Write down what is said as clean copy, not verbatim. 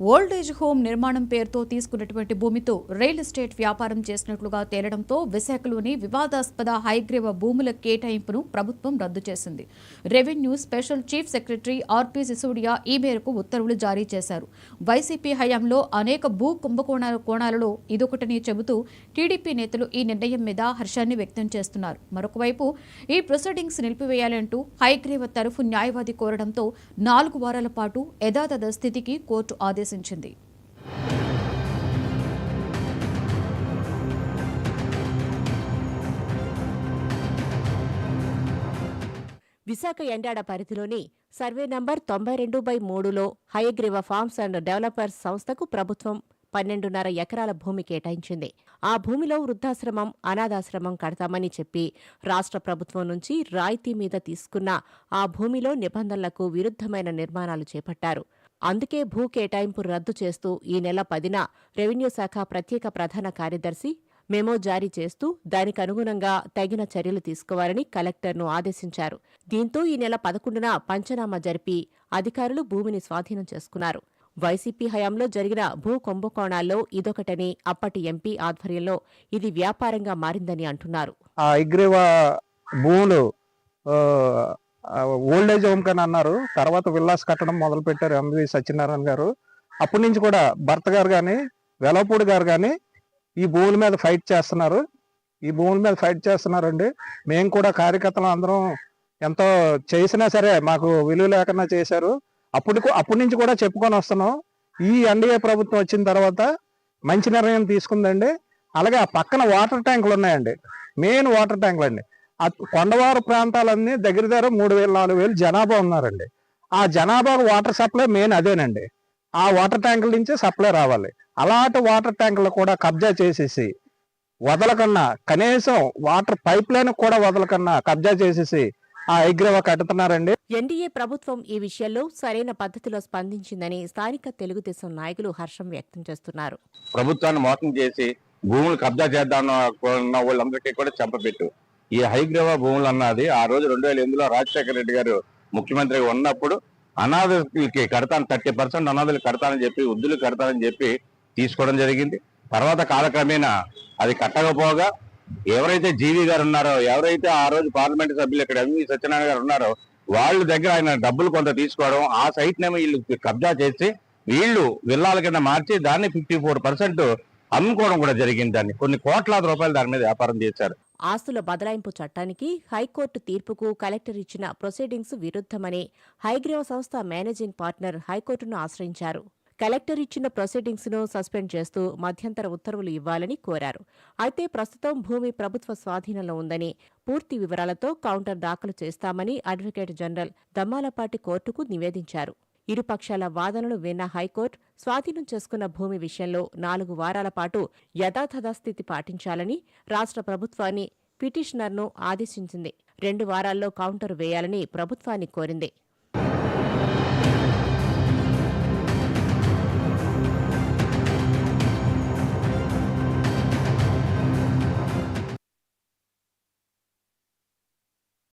Old age home నిర్మాణం పేరుతో తీసుకున్నటువంటి భూమితో రియల్ ఎస్టేట్ వ్యాపారం చేసినట్లుగా తేలడంతో విశాఖలోని వివాదాస్పద హైగ్రీవ భూముల కేటాయింపును ప్రభుత్వం రద్దు చేసింది. Revenue special chief secretary RP Sisodia ఈ మేరకు ఉత్తర్వులు జారీ చేశారు. వైసీపీ హయాంలో అనేక భూ కుంభకోణాలలో ఇదొకటని చెబుతూ టీడీపీ నేతలు ఈ నిర్ణయం మీద హర్షాన్ని వ్యక్తం చేస్తున్నారు. మరొకవైపు ఈ ప్రొసీడింగ్స్ నిలిపివేయాలంటూ హైగ్రీవ తరఫు న్యాయవాది కోరడంతో 4 వారాల పాటు యథాతథ స్థితికి కోర్టు ఆదేశించింది. విశాఖ ఎండాడ పరిధిలోని సర్వే నంబర్ 92/3లో హయగ్రీవ ఫార్మ్స్ అండ్ డెవలపర్స్ సంస్థకు ప్రభుత్వం 12.5 ఎకరాల భూమి కేటాయించింది. ఆ భూమిలో వృద్ధాశ్రమం, అనాథాశ్రమం కడతామని చెప్పి రాష్ట్ర ప్రభుత్వం నుంచి రాయితీ మీద తీసుకున్న ఆ భూమిలో నిబంధనలకు విరుద్ధమైన నిర్మాణాలు చేపట్టారు. అందుకే భూ కేటాయింపు రద్దు చేస్తూ ఈ నెల 10న రెవెన్యూ శాఖ ప్రత్యేక ప్రధాన కార్యదర్శి మెమో జారీ చేస్తూ దానికి అనుగుణంగా తగిన చర్యలు తీసుకోవాలని కలెక్టర్ను ఆదేశించారు. దీంతో ఈ నెల 11న పంచనామా జరిపి అధికారులు భూమిని స్వాధీనం చేసుకున్నారు. వైసీపీ హయాంలో జరిగిన భూ కుంభకోణాల్లో ఇదొకటని అప్పటి ఎంపీ ఆధ్వర్యంలో ఇది వ్యాపారంగా మారిందని అంటున్నారు. భూములు ఓల్డ్ ఏజ్ హోమ్ కని అన్నారు. తర్వాత విల్లాస్ కట్టడం మొదలు పెట్టారు ఎంవి సత్యనారాయణ గారు. అప్పటి నుంచి కూడా భర్త గారు కానీ వెలపూడి గారు కానీ ఈ భూముల మీద ఫైట్ చేస్తున్నారండి. మేము కూడా కార్యకర్తలు అందరం ఎంతో చేసినా సరే మాకు విలువ లేకుండా చేశారు. అప్పటి నుంచి కూడా చెప్పుకొని వస్తున్నాం. ఈ ఎన్డీఏ ప్రభుత్వం వచ్చిన తర్వాత మంచి నిర్ణయం తీసుకుందండి. అలాగే ఆ పక్కన వాటర్ ట్యాంకులు ఉన్నాయండి, మెయిన్ వాటర్ ట్యాంకులు అండి. కొండవారు ప్రాంతాలన్నీ దగ్గర 3,000-4,000 జనాభా ఉన్నారండి. ఆ జనాభాకు వాటర్ సప్లై మెయిన్ అదేనండి. ఆ వాటర్ ట్యాంకుల నుంచే సప్లై రావాలి. అలాంటి వాటర్ ట్యాంకులు కూడా కబ్జా చేసేసి వదలకన్నా, కనీసం వాటర్ పైప్ లైన్ కూడా వదలకన్నా కబ్జా చేసేసి ఆ హైగ్రీవ కట్టుతున్నారండి. ఎన్డీఏ ప్రభుత్వం ఈ విషయంలో సరైన పద్ధతిలో స్పందించిందని స్థానిక తెలుగుదేశం నాయకులు హర్షం వ్యక్తం చేస్తున్నారు. ప్రభుత్వాన్ని మోసం చేసి భూములు కబ్జా చేద్దామన్న వాళ్ళందరికీ కూడా చెంపపెట్టు. ఈ హైగ్రీవ భూములు అన్నది ఆ రోజు 2008లో రాజశేఖర రెడ్డి గారు ముఖ్యమంత్రిగా ఉన్నప్పుడు అనాథలకి కడతాను, 30% అనాథలు కడతానని చెప్పి, వృద్ధులు కడతానని చెప్పి తీసుకోవడం జరిగింది. తర్వాత కాలక్రమేణా అది కట్టకపోగా ఎవరైతే జీవి గారు ఉన్నారో, ఎవరైతే ఆ రోజు పార్లమెంట్ సభ్యులు ఇక్కడ ఎంవి సత్యనారాయణ గారు ఉన్నారో వాళ్ళ దగ్గర ఆయన డబ్బులు కొంత తీసుకోవడం, ఆ సైట్ నేమో వీళ్ళు కబ్జా చేసి వీళ్ళు విల్లాల కింద మార్చి దాన్ని 54% అమ్ముకోవడం కూడా జరిగింది. దాన్ని కొన్ని కోట్లాది రూపాయలు దాని మీద వ్యాపారం చేశారు. ఆస్తుల బదలాయింపు చట్టానికి హైకోర్టు తీర్పుకు కలెక్టర్ ఇచ్చిన ప్రొసీడింగ్స్ విరుద్ధమని హైగ్రీవ సంస్థ మేనేజింగ్ పార్ట్నర్ హైకోర్టును ఆశ్రయించారు. కలెక్టర్ ఇచ్చిన ప్రొసీడింగ్స్ ను సస్పెండ్ చేస్తూ మధ్యంతర ఉత్తర్వులు ఇవ్వాలని కోరారు. అయితే ప్రస్తుతం భూమి ప్రభుత్వ స్వాధీనంలో ఉందని, పూర్తి వివరాలతో కౌంటర్ దాఖలు చేస్తామని అడ్వకేట్ జనరల్ దమ్మాలపాటి కోర్టుకు నివేదించారు. ఇరుపక్షాల వాదనలు విన్న హైకోర్టు స్వాధీనం చేసుకున్న భూమి విషయంలో 4 వారాల పాటు యథాతథస్థితి పాటించాలని రాష్ట్ర ప్రభుత్వాన్ని పిటిషనర్ను ఆదేశించింది. 2 వారాల్లో కౌంటర్ వేయాలని ప్రభుత్వాన్ని కోరింది.